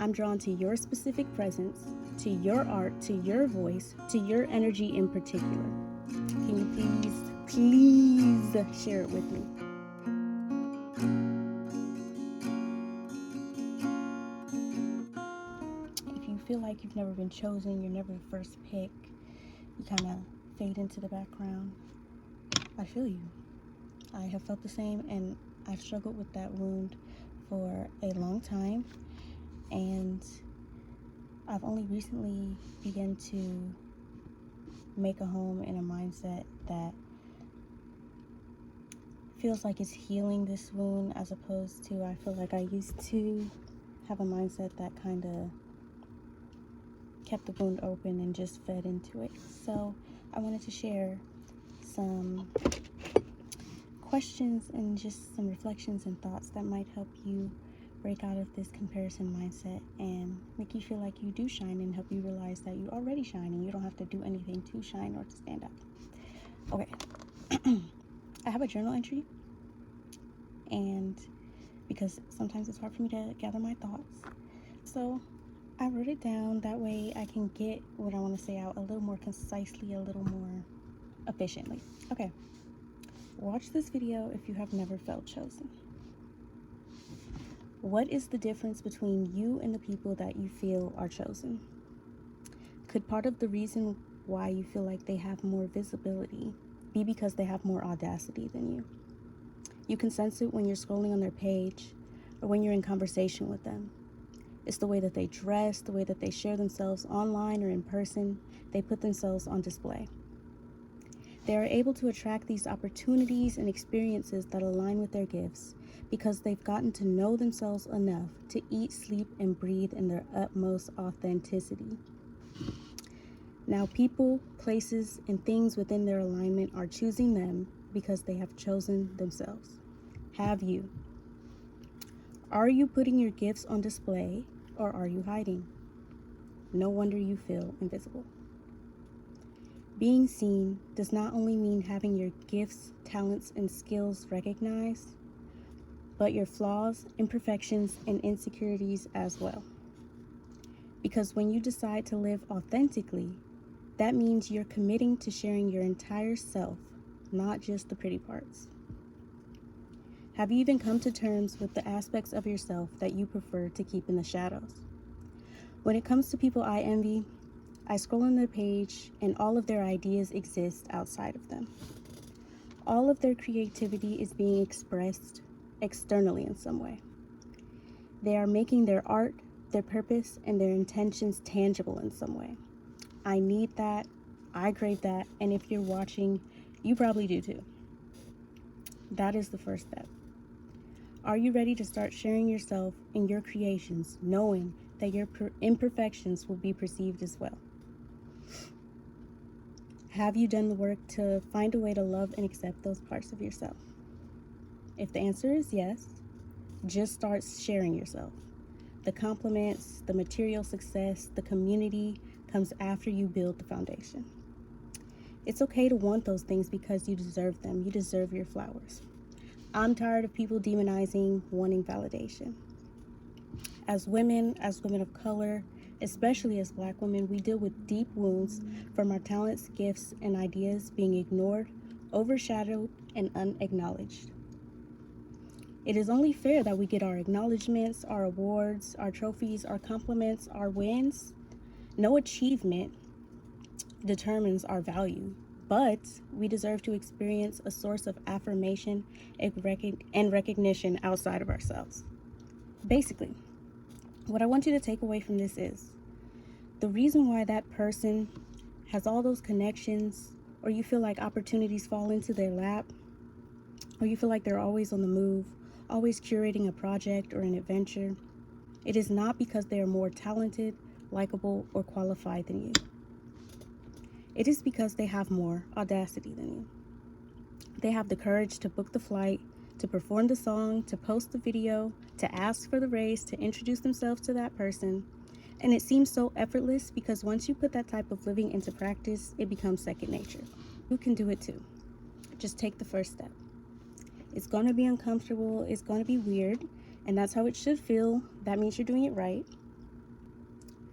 I'm drawn to your specific presence, to your art, to your voice, to your energy in particular. Can you please share it with me? If you feel like you've never been chosen, you're never the first pick, you kind of fade into the background, I feel you. I have felt the same, and I've struggled with that wound for a long time, and I've only recently begun to make a home in a mindset that feels like it's healing this wound, as opposed to, I feel like I used to have a mindset that kind of kept the wound open and just fed into it. So I wanted to share some questions and just some reflections and thoughts that might help you break out of this comparison mindset and make you feel like you do shine, and help you realize that you already shine and you don't have to do anything to shine or to stand out. Okay. I have a journal entry, and because sometimes it's hard for me to gather my thoughts, so I wrote it down. That way I can get what I want to say out a little more concisely, a little more efficiently. Okay. Watch this video if you have never felt chosen. What is the difference between you and the people that you feel are chosen? Could part of the reason why you feel like they have more visibility be because they have more audacity than you? You can sense it when you're scrolling on their page or when you're in conversation with them. It's the way that they dress, the way that they share themselves online or in person. They put themselves on display. They are able to attract these opportunities and experiences that align with their gifts because they've gotten to know themselves enough to eat, sleep, and breathe in their utmost authenticity. Now, people, places, and things within their alignment are choosing them because they have chosen themselves. Have you? Are you putting your gifts on display, or are you hiding? No wonder you feel invisible. Being seen does not only mean having your gifts, talents, and skills recognized, but your flaws, imperfections, and insecurities as well. Because when you decide to live authentically, that means you're committing to sharing your entire self, not just the pretty parts. Have you even come to terms with the aspects of yourself that you prefer to keep in the shadows? When it comes to people I envy, I scroll on their page and all of their ideas exist outside of them. All of their creativity is being expressed externally in some way. They are making their art, their purpose, and their intentions tangible in some way. I need that, I crave that, and if you're watching, you probably do too. That is the first step. Are you ready to start sharing yourself and your creations, knowing that your imperfections will be perceived as well? Have you done the work to find a way to love and accept those parts of yourself? If the answer is yes, just start sharing yourself. The compliments, the material success, the community comes after you build the foundation. It's okay to want those things because you deserve them. You deserve your flowers. I'm tired of people demonizing wanting validation. As women of color, especially as Black women, we deal with deep wounds from our talents, gifts, and ideas being ignored, overshadowed, and unacknowledged. It is only fair that we get our acknowledgments, our awards, our trophies, our compliments, our wins. No achievement determines our value, but we deserve to experience a source of affirmation and recognition outside of ourselves. Basically, what I want you to take away from this is the reason why that person has all those connections, or you feel like opportunities fall into their lap, or you feel like they're always on the move, always curating a project or an adventure. It is not because they are more talented, likable, or qualified than you. It is because they have more audacity than you. They have the courage to book the flight, to perform the song, to post the video, to ask for the raise, to introduce themselves to that person. And it seems so effortless because once you put that type of living into practice, it becomes second nature. You can do it too. Just take the first step. It's going to be uncomfortable. It's going to be weird. And that's how it should feel. That means you're doing it right.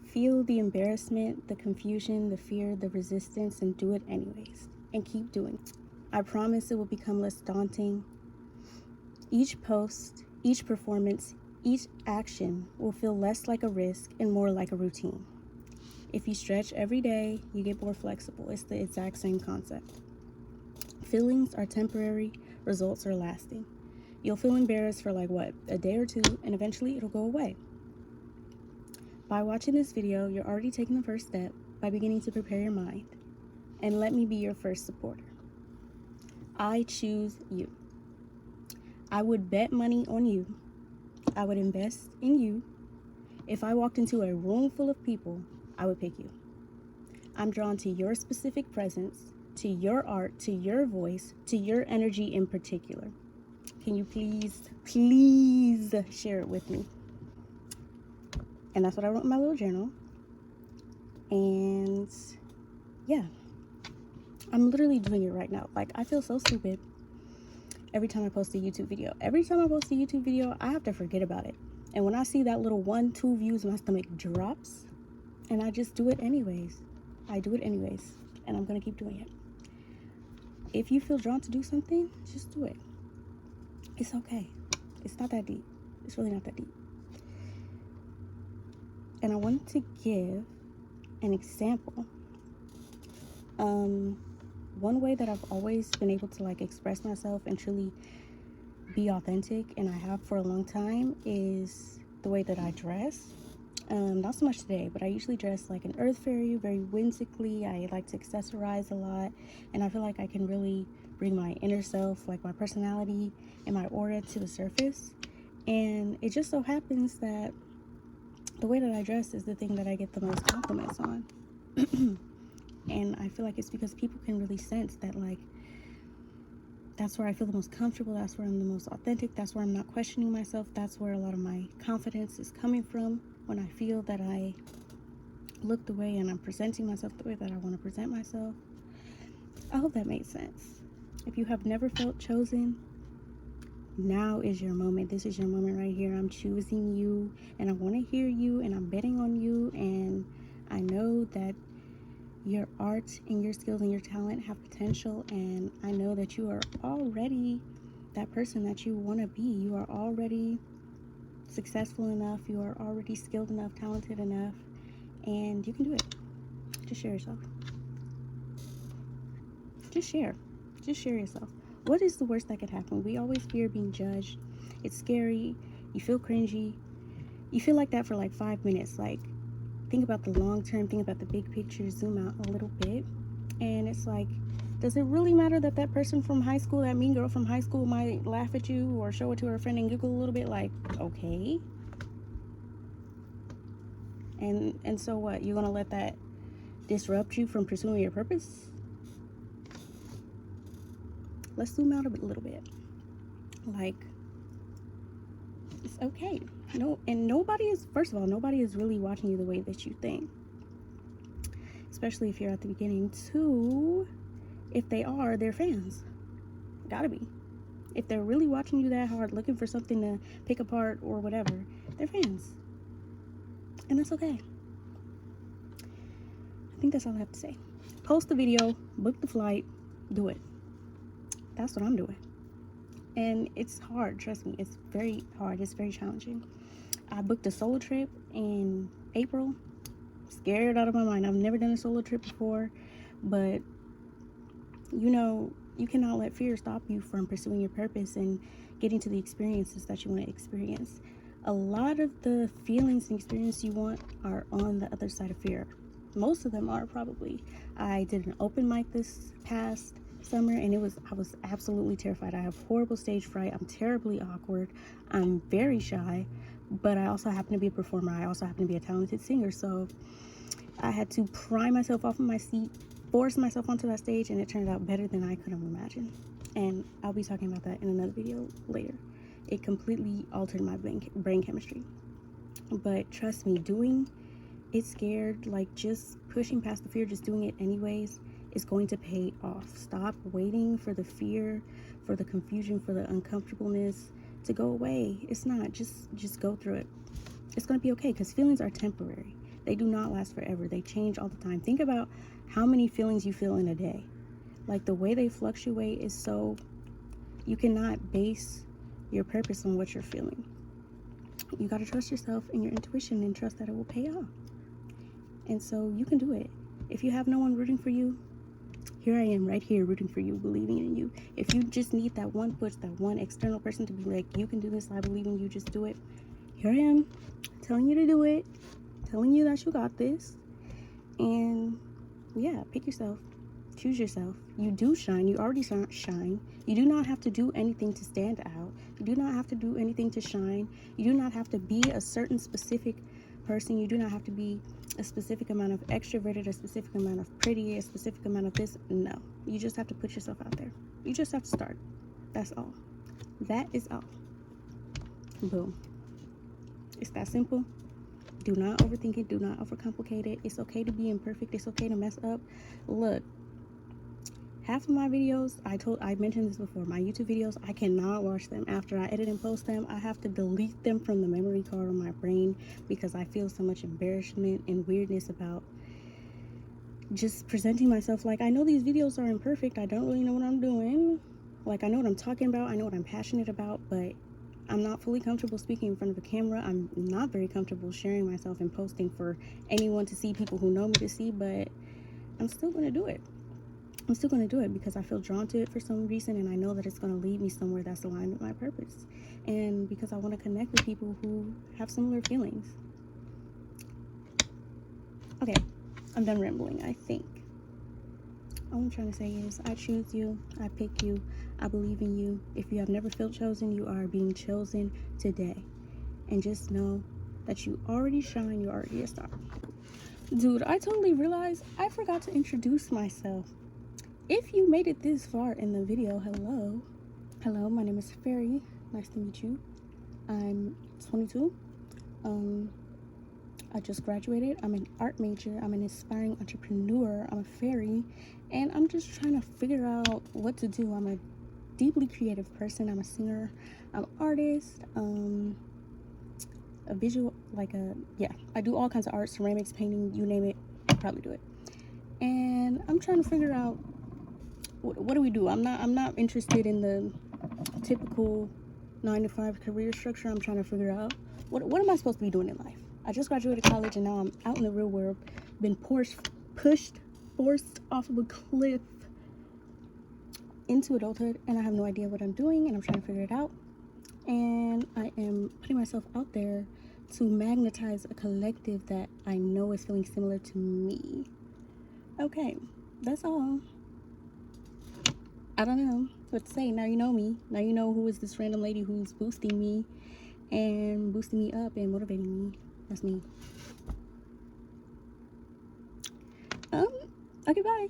Feel the embarrassment, the confusion, the fear, the resistance, and do it anyways. And keep doing it. I promise it will become less daunting. Each post, each performance, each action will feel less like a risk and more like a routine. If you stretch every day, you get more flexible. It's the exact same concept. Feelings are temporary, results are lasting. You'll feel embarrassed for like what, a day or two, and eventually it'll go away. By watching this video, you're already taking the first step by beginning to prepare your mind. And let me be your first supporter. I choose you. I would bet money on you. I would invest in you. If I walked into a room full of people, I would pick you. I'm drawn to your specific presence, to your art, to your voice, to your energy in particular. Can you please share it with me? And that's what I wrote in my little journal. And yeah, I'm literally doing it right now. Like, I feel so stupid every time I post a YouTube video. Every time I post a YouTube video, I have to forget about it. And when I see that little 1-2 views, my stomach drops. And I just do it anyways. I do it anyways. And I'm going to keep doing it. If you feel drawn to do something, just do it. It's okay. It's not that deep. It's really not that deep. And I wanted to give an example. One way that I've always been able to like express myself and truly be authentic, and I have for a long time, is the way that I dress. Not so much today, but I usually dress like an earth fairy, very whimsically. I like to accessorize a lot, and I feel like I can really bring my inner self, like my personality and my aura, to the surface. And it just so happens that the way that I dress is the thing that I get the most compliments on. And I feel like it's because people can really sense that, like, that's where I feel the most comfortable. That's where I'm the most authentic. That's where I'm not questioning myself. That's where a lot of my confidence is coming from, when I feel that I look the way and I'm presenting myself the way that I want to present myself. I hope that makes sense. If you have never felt chosen, now is your moment. This is your moment right here. I'm choosing you, and I want to hear you, and I'm betting on you, and I know that your art and your skills and your talent have potential, and I know that you are already that person that you want to be. You are already successful enough. You are already skilled enough, talented enough, and you can do it. Just share yourself. Just share yourself. What is the worst that could happen? We always fear being judged. It's scary. You feel cringy. You feel like that for like 5 minutes. Like, think about the long term, think about the big picture, zoom out a little bit. And it's like, does it really matter that that person from high school, that mean girl from high school, might laugh at you or show it to her friend and giggle a little bit? Like, okay. And so what? You're gonna let that disrupt you from pursuing your purpose? Let's zoom out a little bit. Like, it's okay. No, and nobody is, first of all, nobody is really watching you the way that you think, especially if you're at the beginning. Two, if they are, they're fans. Gotta be. If they're really watching you that hard, looking for something to pick apart or whatever, they're fans, and that's okay. I think that's all I have to say. Post the video, book the flight, do it. That's what I'm doing. And it's hard, trust me. It's very hard. It's very challenging. I booked a solo trip in April. Scared out of my mind. I've never done a solo trip before. But, you know, you cannot let fear stop you from pursuing your purpose and getting to the experiences that you want to experience. A lot of the feelings and experiences you want are on the other side of fear. Most of them are, probably. I did an open mic this past summer, and I was absolutely terrified. I have horrible stage fright. I'm terribly awkward. I'm very shy, but I also happen to be a performer. I also happen to be a talented singer, so I had to pry myself off of my seat, force myself onto that stage, and it turned out better than I could have imagined. And I'll be talking about that in another video later. It completely altered my brain chemistry. But trust me, doing it scared, like just pushing past the fear, just doing it anyways, is going to pay off. Stop waiting for the fear, for the confusion, for the uncomfortableness to go away. It's not. Just go through it. It's going to be okay, because feelings are temporary. They do not last forever. They change all the time. Think about how many feelings you feel in a day. Like, the way they fluctuate is so, you cannot base your purpose on what you're feeling. You got to trust yourself and your intuition and trust that it will pay off. And so you can do it. If you have no one rooting for you, here I am right here rooting for you, believing in you. If you just need that one push, that one external person to be like, you can do this, I believe in you, just do it. Here I am, telling you to do it, telling you that you got this. And yeah, pick yourself, choose yourself. You do shine. You already shine. You do not have to do anything to stand out. You do not have to do anything to shine. You do not have to be a certain specific person. You do not have to be a specific amount of extroverted, a specific amount of pretty, a specific amount of this. No, you just have to put yourself out there. You just have to start. That's all. That is all. Boom. It's that simple. Do not overthink it. Do not overcomplicate it. It's okay to be imperfect. It's okay to mess up. Look, half of my videos, I mentioned this before, my YouTube videos, I cannot watch them after I edit and post them. I have to delete them from the memory card on my brain because I feel so much embarrassment and weirdness about just presenting myself. Like, I know these videos are imperfect. I don't really know what I'm doing. Like, I know what I'm talking about. I know what I'm passionate about, but I'm not fully comfortable speaking in front of a camera. I'm not very comfortable sharing myself and posting for anyone to see, people who know me to see, but I'm still going to do it. I'm still going to do it because I feel drawn to it for some reason, and I know that it's going to lead me somewhere that's aligned with my purpose, and because I want to connect with people who have similar feelings. Okay, I'm done rambling, I think. All I'm trying to say is I choose you, I pick you, I believe in you. If you have never felt chosen, you are being chosen today. And just know that you already shine, you're already a star. Dude, I totally realized I forgot to introduce myself. If you made it this far in the video, hello. Hello, my name is Faerie. Nice to meet you. I'm 22. I just graduated. I'm an art major. I'm an aspiring entrepreneur. I'm a fairy. And I'm just trying to figure out what to do. I'm a deeply creative person. I'm a singer. I'm an artist. A visual, I do all kinds of art, ceramics, painting, you name it, I'll probably do it. And I'm trying to figure out, what do we do? I'm not interested in the typical 9-to-5 career structure. I'm trying to figure out what am I supposed to be doing in life. I just graduated college and now I'm out in the real world, been forced off of a cliff into adulthood, and I have no idea what I'm doing, and I'm trying to figure it out. And I am putting myself out there to magnetize a collective that I know is feeling similar to me. Okay, that's all. I don't know what to say. Now you know me. Now you know who is this random lady who's boosting me and boosting me up and motivating me. That's me. Okay, bye.